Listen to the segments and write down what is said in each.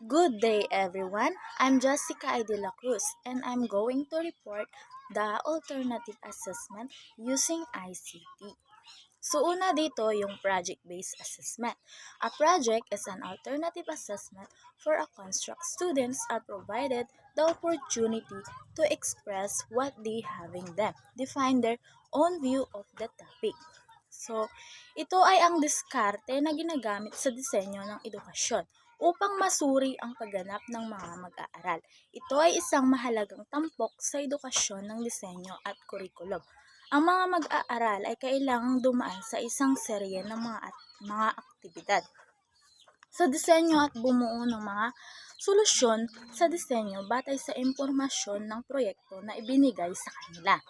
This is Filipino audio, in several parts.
Good day, everyone. I'm Jessica I. De La Cruz, and I'm going to report the alternative assessment using ICT. So, una dito yung project-based assessment. A project is an alternative assessment for a construct. Students are provided the opportunity to express what they have in them, define their own view of the topic. So, ito ay ang diskarte na ginagamit sa disenyo ng edukasyon upang masuri ang pagganap ng mga mag-aaral. Ito ay isang mahalagang tampok sa edukasyon ng disenyo at kurikulum. Ang mga mag-aaral ay kailangang dumaan sa isang serye ng mga aktibidad sa disenyo at bumuo ng mga solusyon sa disenyo batay sa impormasyon ng proyekto na ibinigay sa kanila.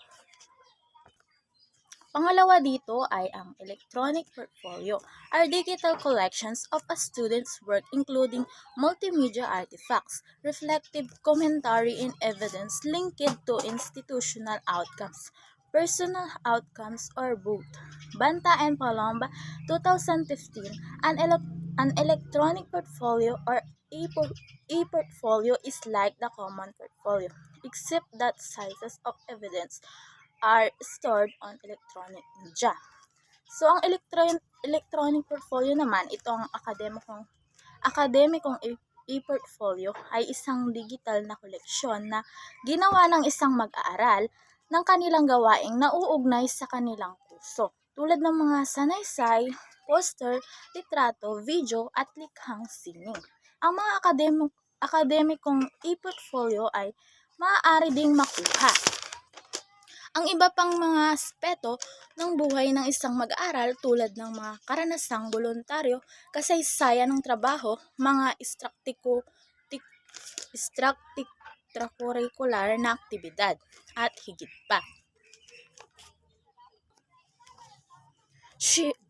Pangalawa dito ay ang electronic portfolio, are digital collections of a student's work including multimedia artifacts, reflective commentary and evidence linked to institutional outcomes, personal outcomes, or both. Banta and Palomba, 2015, an electronic portfolio or e-portfolio is like the common portfolio, except that sizes of evidence are stored on electronic media. So, ang electronic portfolio naman, ito ang akademikong e-portfolio ay isang digital na koleksyon na ginawa ng isang mag-aaral ng kanilang gawaing nauugnay sa kanilang kurso, tulad ng mga sanaysay, poster, litrato, video, at likhang sining. Ang mga akademikong e-portfolio ay maaari ding makuha ang iba pang mga aspeto ng buhay ng isang mag-aaral tulad ng mga karanasang voluntaryo, kasaysayan ng trabaho, mga extracurricular na aktibidad, at higit pa.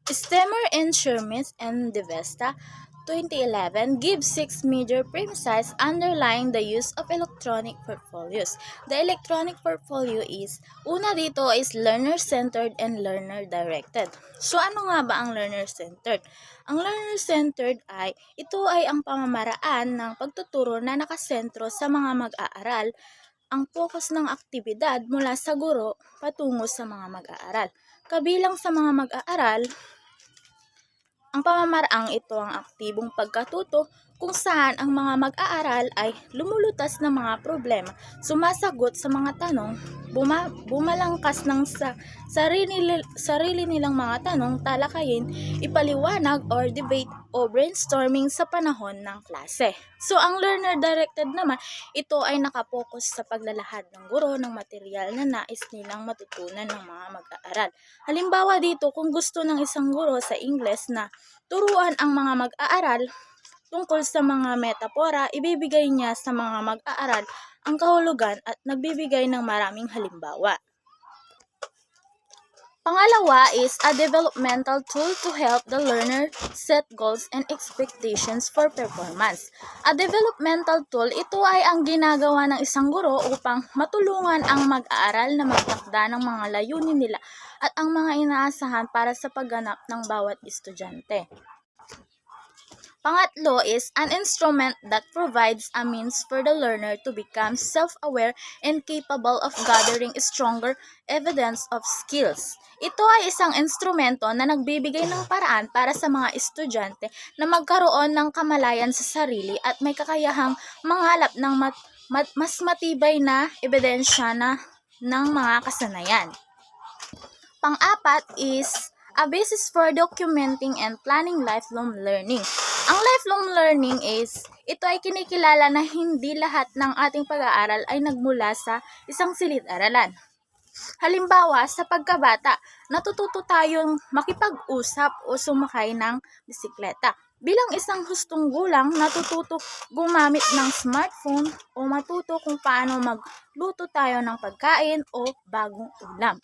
Stemmer and Shermis and DeVesta 2011 gives 6 major premises underlying the use of electronic portfolios. The electronic portfolio is, una dito is learner-centered and learner-directed. So ano nga ba ang learner-centered? Ang learner-centered ito ay ang pamamaraan ng pagtuturo na nakasentro sa mga mag-aaral, ang focus ng aktibidad mula sa guro patungo sa mga mag-aaral. Kabilang sa mga mag-aaral, ang pamamaraang ito ang aktibong pagkatuto kung saan ang mga mag-aaral ay lumulutas ng mga problema, sumasagot sa mga tanong, bumalangkas ng sarili nilang mga tanong, talakayin, ipaliwanag or debate o brainstorming sa panahon ng klase. So, ang learner-directed naman, ito ay nakapokus sa paglalahad ng guro ng material na nais nilang matutunan ng mga mag-aaral. Halimbawa dito, kung gusto ng isang guro sa Ingles na turuan ang mga mag-aaral tungkol sa mga metapora, ibibigay niya sa mga mag-aaral ang kahulugan at nagbibigay ng maraming halimbawa. Pangalawa is a developmental tool to help the learner set goals and expectations for performance. A developmental tool, ito ay ang ginagawa ng isang guro upang matulungan ang mag-aaral na magtakda ng mga layunin nila at ang mga inaasahan para sa pagganap ng bawat estudyante. Pangatlo is an instrument that provides a means for the learner to become self-aware and capable of gathering stronger evidence of skills. Ito ay isang instrumento na nagbibigay ng paraan para sa mga estudyante na magkaroon ng kamalayan sa sarili at may kakayahang mangalap ng mas matibay na ebidensya ng mga kasanayan. Pang-apat is a basis for documenting and planning lifelong learning. Ang lifelong learning is, ito ay kinikilala na hindi lahat ng ating pag-aaral ay nagmula sa isang silid-aralan. Halimbawa, sa pagkabata, natututo tayong makipag-usap o sumakay ng bisikleta. Bilang isang hustong gulang, natututo gumamit ng smartphone o matuto kung paano magluto tayo ng pagkain o bagong ulam.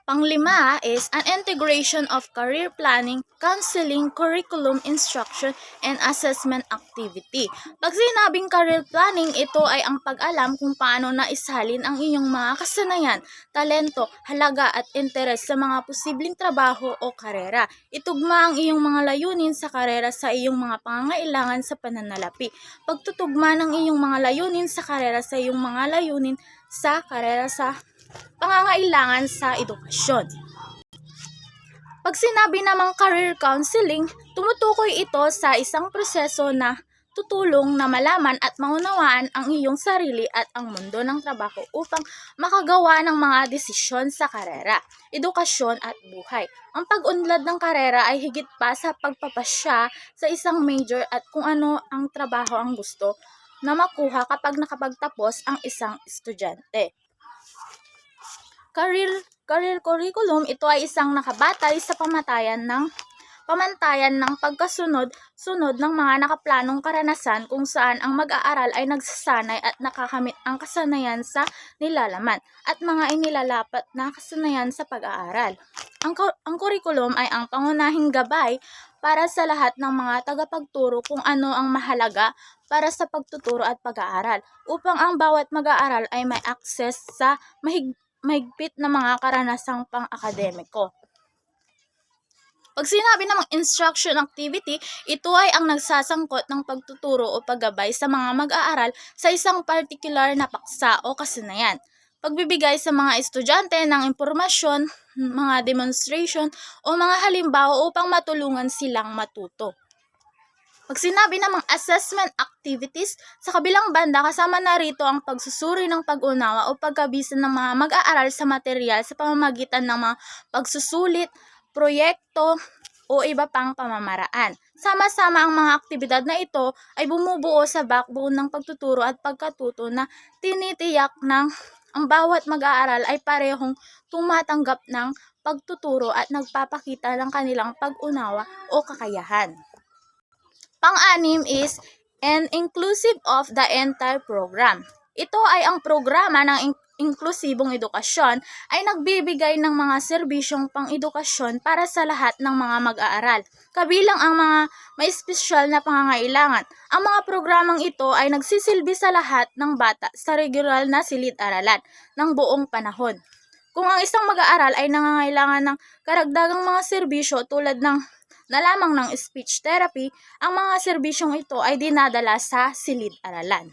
Panglima is an integration of career planning, counseling, curriculum, instruction, and assessment activity. Pag sinabing career planning, ito ay ang pag-alam kung paano naisalin ang iyong mga kasanayan, talento, halaga at interes sa mga posibleng trabaho o karera. Itugma ang iyong mga layunin sa karera sa iyong mga pangangailangan sa pananalapi. Pagtutugma ng iyong mga layunin sa karera sa iyong mga layunin sa karera sa pangangailangan sa edukasyon. Pag sinabi namang career counseling, tumutukoy ito sa isang proseso na tutulong na malaman at maunawaan ang iyong sarili at ang mundo ng trabaho upang makagawa ng mga desisyon sa karera, edukasyon at buhay. Ang pag-unlad ng karera ay higit pa sa pagpapasya sa isang major at kung ano ang trabaho ang gusto na makuha kapag nakapagtapos ang isang estudyante. Career curriculum, ito ay isang nakabatay sa pamantayan ng pagkasunod-sunod ng mga nakaplanong karanasan kung saan ang mag-aaral ay nagsasanay at nakakamit ang kasanayan sa nilalaman at mga inilalapat na kasanayan sa pag-aaral. Ang curriculum ay ang pangunahing gabay para sa lahat ng mga tagapagturo kung ano ang mahalaga para sa pagtuturo at pag-aaral upang ang bawat mag-aaral ay may access sa mahigpit na mga karanasang pang-akademiko. Pag sinabi namang instruction activity, ito ay ang nagsasangkot ng pagtuturo o paggabay sa mga mag-aaral sa isang particular na paksa o kasanayan. Pagbibigay sa mga estudyante ng impormasyon, mga demonstration o mga halimbawa upang matulungan silang matuto. Pag sinabi namang assessment activities, sa kabilang banda kasama na rito ang pagsusuri ng pag-unawa o pagkabisan ng mga mag-aaral sa material sa pamamagitan ng mga pagsusulit, proyekto o iba pang pamamaraan. Sama-sama ang mga aktibidad na ito ay bumubuo sa backbone ng pagtuturo at pagkatuto na tinitiyak ng ang bawat mag-aaral ay parehong tumatanggap ng pagtuturo at nagpapakita ng kanilang pag-unawa o kakayahan. Pang-anim is an inclusive of the entire program. Ito ay ang programa ng inklusibong edukasyon ay nagbibigay ng mga serbisyong pang-edukasyon para sa lahat ng mga mag-aaral, kabilang ang mga may espesyal na pangangailangan. Ang mga programang ito ay nagsisilbi sa lahat ng bata sa regular na silid-aralan ng buong panahon. Kung ang isang mag-aaral ay nangangailangan ng karagdagang mga serbisyo tulad na lamang ng speech therapy, ang mga serbisyong ito ay dinadala sa silid-aralan.